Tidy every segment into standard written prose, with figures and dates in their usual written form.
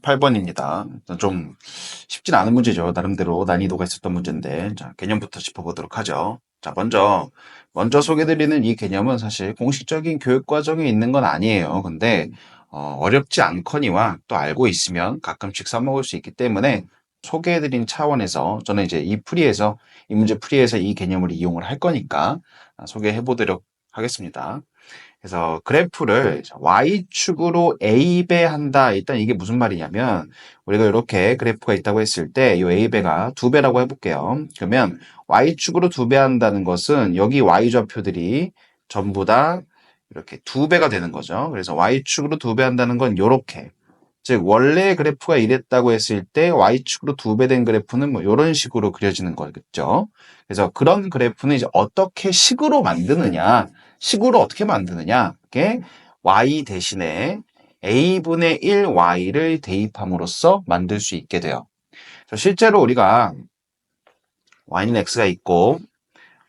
28번입니다. 좀 쉽진 않은 문제죠. 나름대로 난이도가 있었던 문제인데, 자, 개념부터 짚어보도록 하죠. 자, 먼저 소개드리는 이 개념은 사실 공식적인 교육 과정에 있는 건 아니에요. 근데, 어렵지 않거니와 또 알고 있으면 가끔씩 써먹을 수 있기 때문에 소개해드린 차원에서 저는 이제 이 문제 풀이에서 이 개념을 이용을 할 거니까 소개해보도록 하겠습니다. 그래서 그래프를 Y축으로 A배한다. 일단 이게 무슨 말이냐면 우리가 이렇게 그래프가 있다고 했을 때 이 A배가 2배라고 해볼게요. 그러면 Y축으로 2배한다는 것은 여기 Y좌표들이 전부 다 이렇게 2배가 되는 거죠. 그래서 Y축으로 2배한다는 건 이렇게 즉 원래 그래프가 이랬다고 했을 때 Y축으로 2배 된 그래프는 뭐 이런 식으로 그려지는 거겠죠. 그래서 그런 그래프는 이제 어떻게 식으로 어떻게 만드느냐 이게 Y 대신에 A분의 1Y를 대입함으로써 만들 수 있게 돼요. 실제로 우리가 Y는 X가 있고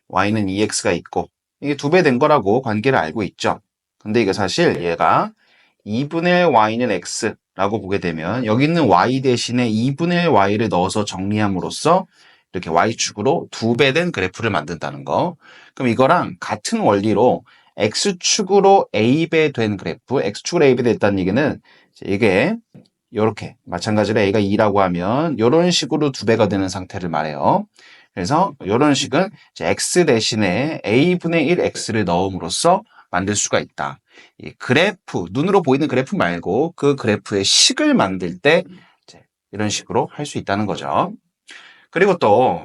Y는 2X가 있고 이게 2배 된 거라고 관계를 알고 있죠. 근데 이게 사실 얘가 2분의 Y는 X라고 보게 되면 여기 있는 Y 대신에 2분의 Y를 넣어서 정리함으로써 이렇게 Y축으로 2배 된 그래프를 만든다는 거. 그럼 이거랑 같은 원리로 X축으로 A배 된 그래프, X축으로 A배 됐다는 얘기는 이게 이렇게 마찬가지로 A가 2라고 하면 이런 식으로 2배가 되는 상태를 말해요. 그래서 이런 식은 X 대신에 A분의 1X를 넣음으로써 만들 수가 있다. 이 그래프, 눈으로 보이는 그래프 말고 그 그래프의 식을 만들 때 이런 식으로 할 수 있다는 거죠. 그리고 또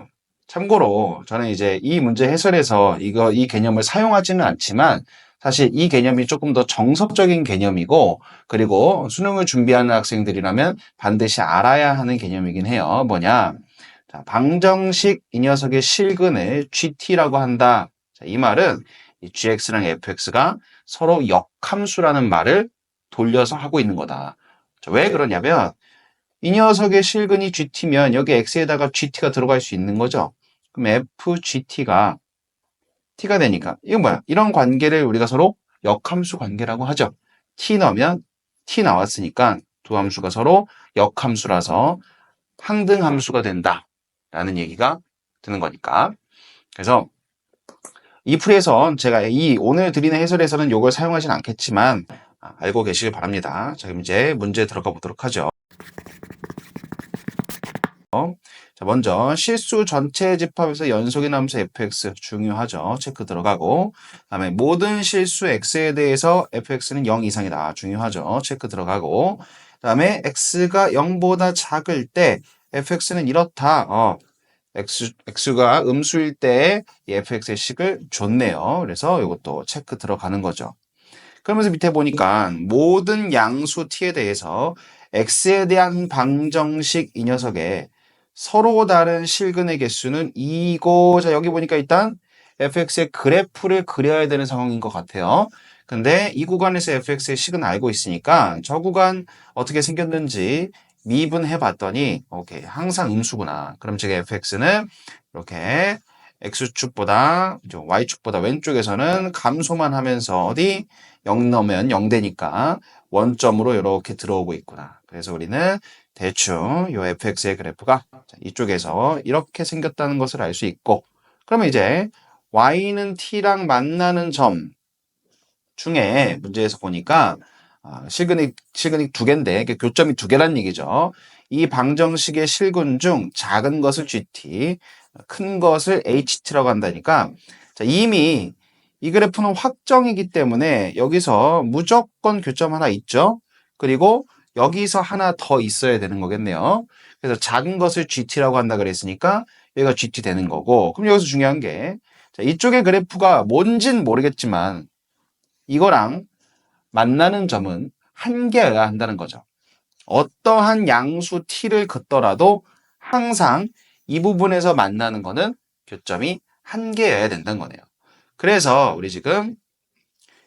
참고로 저는 이제 이 문제 해설에서 이 개념을 사용하지는 않지만 사실 이 개념이 조금 더 정석적인 개념이고 그리고 수능을 준비하는 학생들이라면 반드시 알아야 하는 개념이긴 해요. 뭐냐? 자, 방정식 이 녀석의 실근을 GT라고 한다. 자, 이 말은 이 GX랑 FX가 서로 역함수라는 말을 돌려서 하고 있는 거다. 자, 왜 그러냐면 이 녀석의 실근이 GT면 여기 X에다가 GT가 들어갈 수 있는 거죠. 그럼 FGT가 T가 되니까 이건 뭐야? 이런 관계를 우리가 서로 역함수 관계라고 하죠. T 넣으면 T 나왔으니까 두 함수가 서로 역함수라서 항등함수가 된다라는 얘기가 드는 거니까. 그래서 이 풀이에선 제가 오늘 드리는 해설에서는 이걸 사용하진 않겠지만 알고 계시길 바랍니다. 자, 그럼 이제 문제 들어가 보도록 하죠. 자, 먼저 실수 전체 집합에서 연속인 함수 fx 중요하죠. 체크 들어가고 그다음에 모든 실수 x에 대해서 fx는 0 이상이다. 중요하죠. 체크 들어가고 그다음에 x가 0보다 작을 때 fx는 이렇다. x가 음수일 때 이 fx의 식을 줬네요. 그래서 이것도 체크 들어가는 거죠. 그러면서 밑에 보니까 모든 양수 t에 대해서 x에 대한 방정식 이 녀석의 서로 다른 실근의 개수는 2고 자 여기 보니까 일단 fx의 그래프를 그려야 되는 상황인 것 같아요. 근데 이 구간에서 fx의 식은 알고 있으니까 저 구간 어떻게 생겼는지 미분해 봤더니 오케이 항상 음수구나. 그럼 제가 fx는 이렇게 x축보다 y축보다 왼쪽에서는 감소만 하면서 어디 0 넣으면 0 되니까 원점으로 이렇게 들어오고 있구나. 그래서 우리는 대충 이 fx의 그래프가 이쪽에서 이렇게 생겼다는 것을 알 수 있고 그러면 이제 y는 t랑 만나는 점 중에 문제에서 보니까 실근이 두 개인데 교점이 두 개란 얘기죠. 이 방정식의 실근 중 작은 것을 gt, 큰 것을 ht라고 한다니까 자, 이미 이 그래프는 확정이기 때문에 여기서 무조건 교점 하나 있죠. 그리고 여기서 하나 더 있어야 되는 거겠네요. 그래서 작은 것을 gt라고 한다 그랬으니까 여기가 gt 되는 거고 그럼 여기서 중요한 게 자, 이쪽의 그래프가 뭔진 모르겠지만 이거랑 만나는 점은 한 개여야 한다는 거죠. 어떠한 양수 t를 긋더라도 항상 이 부분에서 만나는 거는 교점이 한 개여야 된다는 거네요. 그래서 우리 지금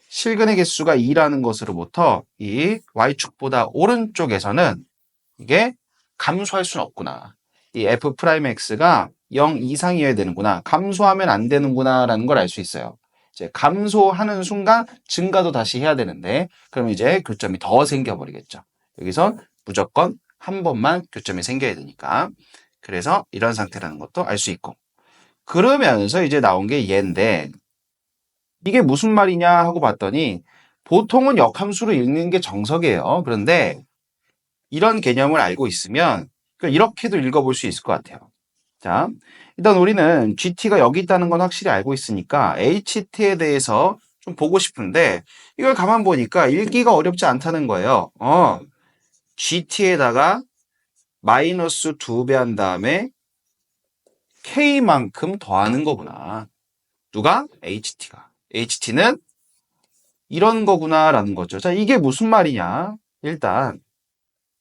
실근의 개수가 2라는 것으로부터 이 y축보다 오른쪽에서는 이게 감소할 수는 없구나. 이 f'x가 0 이상이어야 되는구나. 감소하면 안 되는구나 라는 걸 알 수 있어요. 이제 감소하는 순간 증가도 다시 해야 되는데 그럼 이제 교점이 더 생겨버리겠죠. 여기선 무조건 한 번만 교점이 생겨야 되니까. 그래서 이런 상태라는 것도 알 수 있고. 그러면서 이제 나온 게 얘인데 이게 무슨 말이냐 하고 봤더니 보통은 역함수로 읽는 게 정석이에요. 그런데 이런 개념을 알고 있으면 이렇게도 읽어볼 수 있을 것 같아요. 자, 일단 우리는 GT가 여기 있다는 건 확실히 알고 있으니까 HT에 대해서 좀 보고 싶은데 이걸 가만 보니까 읽기가 어렵지 않다는 거예요. GT에다가 마이너스 2배 한 다음에 K만큼 더하는 거구나. 누가? HT가. HT는 이런 거구나라는 거죠. 자, 이게 무슨 말이냐? 일단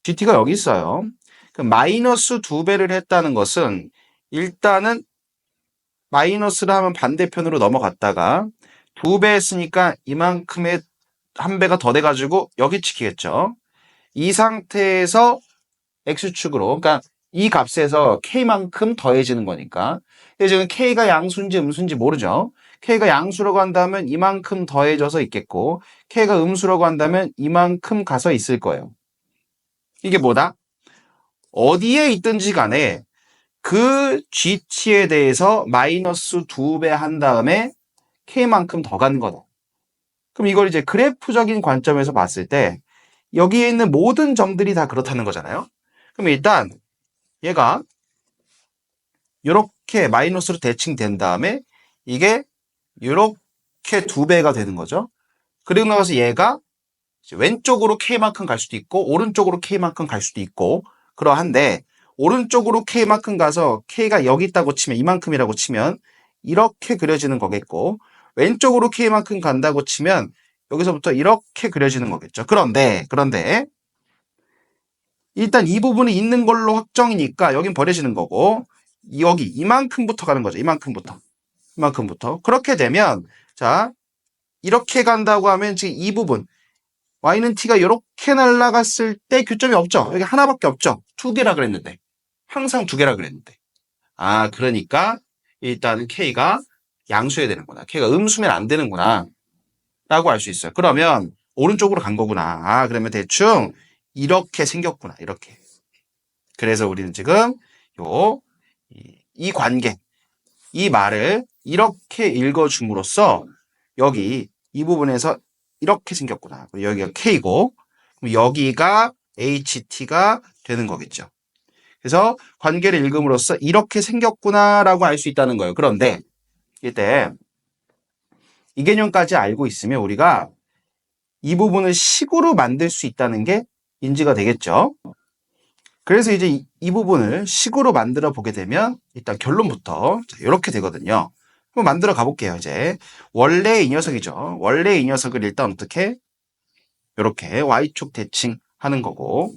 GT가 여기 있어요. 그럼 마이너스 2배를 했다는 것은 일단은 마이너스를 하면 반대편으로 넘어갔다가 2배 했으니까 이만큼의 한 배가 더 돼가지고 여기 찍히겠죠. 이 상태에서 X축으로, 그러니까 이 값에서 K만큼 더해지는 거니까. 근데 지금 K가 양수인지 음수인지 모르죠. K가 양수라고 한다면 이만큼 더해져서 있겠고, K가 음수라고 한다면 이만큼 가서 있을 거예요. 이게 뭐다? 어디에 있든지 간에 그 GT에 대해서 마이너스 2배 한 다음에 K만큼 더 가는 거다. 그럼 이걸 이제 그래프적인 관점에서 봤을 때 여기에 있는 모든 점들이 다 그렇다는 거잖아요. 그럼 일단 얘가 이렇게 마이너스로 대칭된 다음에 이게 이렇게 2배가 되는 거죠. 그리고 나서 얘가 왼쪽으로 K만큼 갈 수도 있고 오른쪽으로 K만큼 갈 수도 있고 그러한데 오른쪽으로 K만큼 가서 K가 여기 있다고 치면 이만큼이라고 치면 이렇게 그려지는 거겠고 왼쪽으로 K만큼 간다고 치면 여기서부터 이렇게 그려지는 거겠죠. 그런데 일단 이 부분이 있는 걸로 확정이니까 여긴 버려지는 거고 여기 이만큼부터 가는 거죠. 이만큼부터. 그렇게 되면 자 이렇게 간다고 하면 지금 이 부분 y는 t가 이렇게 날아갔을 때 교점이 없죠. 여기 하나밖에 없죠. 2개라 그랬는데 항상 2개라 그랬는데 그러니까 일단은 k가 양수여야 되는구나. k가 음수면 안 되는구나 라고 알 수 있어요. 그러면 오른쪽으로 간 거구나. 그러면 대충 이렇게 생겼구나. 이렇게. 그래서 우리는 지금 이 관계, 이 말을 이렇게 읽어줌으로써 여기 이 부분에서 이렇게 생겼구나. 여기가 K고 그럼 여기가 HT가 되는 거겠죠. 그래서 관계를 읽음으로써 이렇게 생겼구나라고 알 수 있다는 거예요. 그런데 이때 이 개념까지 알고 있으면 우리가 이 부분을 식으로 만들 수 있다는 게 인지가 되겠죠. 그래서 이제 이 부분을 식으로 만들어 보게 되면 일단 결론부터 이렇게 되거든요. 한번 만들어 가볼게요. 이제 원래 이 녀석이죠. 원래 이 녀석을 일단 어떻게 이렇게 y축 대칭하는 거고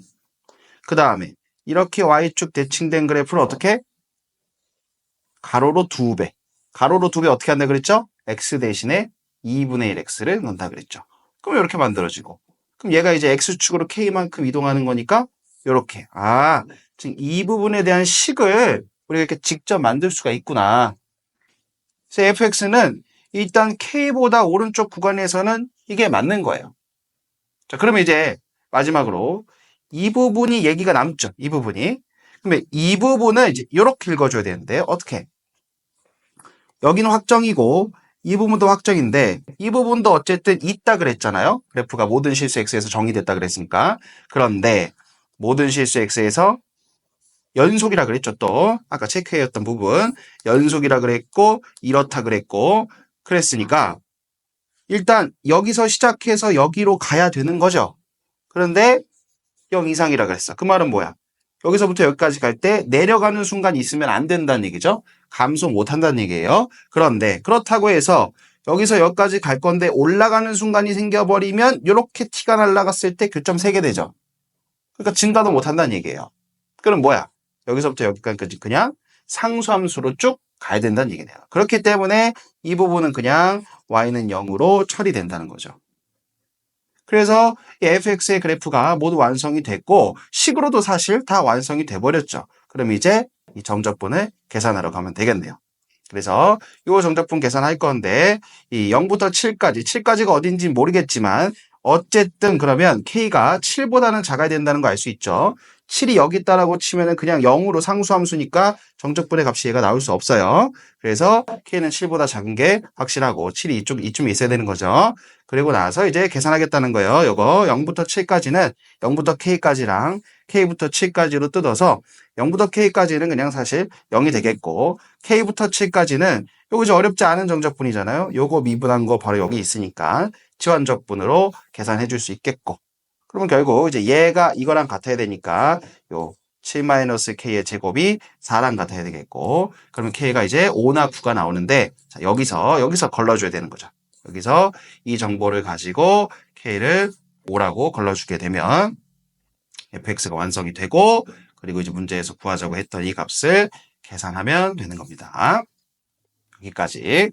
그 다음에 이렇게 y축 대칭된 그래프를 어떻게 가로로 2배 가로로 2배 어떻게 한다 그랬죠? x 대신에 2분의 1x를 넣는다 그랬죠. 그럼 이렇게 만들어지고 그럼 얘가 이제 x축으로 k만큼 이동하는 거니까 이렇게 지금 이 부분에 대한 식을 우리가 이렇게 직접 만들 수가 있구나. 그래서 fx는 일단 k보다 오른쪽 구간에서는 이게 맞는 거예요. 자, 그러면 이제 마지막으로 이 부분이 얘기가 남죠. 이 부분이. 그러면 이 부분을 이제 이렇게 읽어줘야 되는데 어떻게? 여기는 확정이고 이 부분도 확정인데 이 부분도 어쨌든 있다 그랬잖아요. 그래프가 모든 실수 x에서 정의됐다 그랬으니까. 그런데 모든 실수 x에서 연속이라 그랬죠. 또 아까 체크해왔던 부분 연속이라 그랬고 이렇다 그랬고 그랬으니까 일단 여기서 시작해서 여기로 가야 되는 거죠. 그런데 0 이상이라 그랬어. 그 말은 뭐야? 여기서부터 여기까지 갈 때 내려가는 순간이 있으면 안 된다는 얘기죠. 감소 못 한다는 얘기예요. 그런데 그렇다고 해서 여기서 여기까지 갈 건데 올라가는 순간이 생겨버리면 이렇게 t가 날아갔을 때 교점 세게 되죠. 그러니까 증가도 못 한다는 얘기예요. 그럼 뭐야? 여기서부터 여기까지 그냥 상수함수로 쭉 가야 된다는 얘기네요. 그렇기 때문에 이 부분은 그냥 y는 0으로 처리된다는 거죠. 그래서 이 fx의 그래프가 모두 완성이 됐고 식으로도 사실 다 완성이 돼버렸죠. 그럼 이제 이 정적분을 계산하러 가면 되겠네요. 그래서 이 정적분 계산할 건데 이 0부터 7까지가 어딘지 모르겠지만 어쨌든 그러면 k가 7보다는 작아야 된다는 거 알 수 있죠. 7이 여기 있다라고 치면은 그냥 0으로 상수함수니까 정적분의 값이 얘가 나올 수 없어요. 그래서 K는 7보다 작은 게 확실하고 7이 이쯤에 있어야 되는 거죠. 그리고 나서 이제 계산하겠다는 거예요. 요거 0부터 7까지는 0부터 K까지랑 K부터 7까지로 뜯어서 0부터 K까지는 그냥 사실 0이 되겠고 K부터 7까지는 요거 이제 어렵지 않은 정적분이잖아요. 요거 미분한 거 바로 여기 있으니까 지원적분으로 계산해 줄 수 있겠고 그러면 결국 이제 얘가 이거랑 같아야 되니까 요 7-k의 제곱이 4랑 같아야 되겠고 그러면 k가 이제 5나 9가 나오는데 자, 여기서 걸러줘야 되는 거죠. 여기서 이 정보를 가지고 k를 5라고 걸러주게 되면 fx가 완성이 되고 그리고 이제 문제에서 구하자고 했던 이 값을 계산하면 되는 겁니다. 여기까지.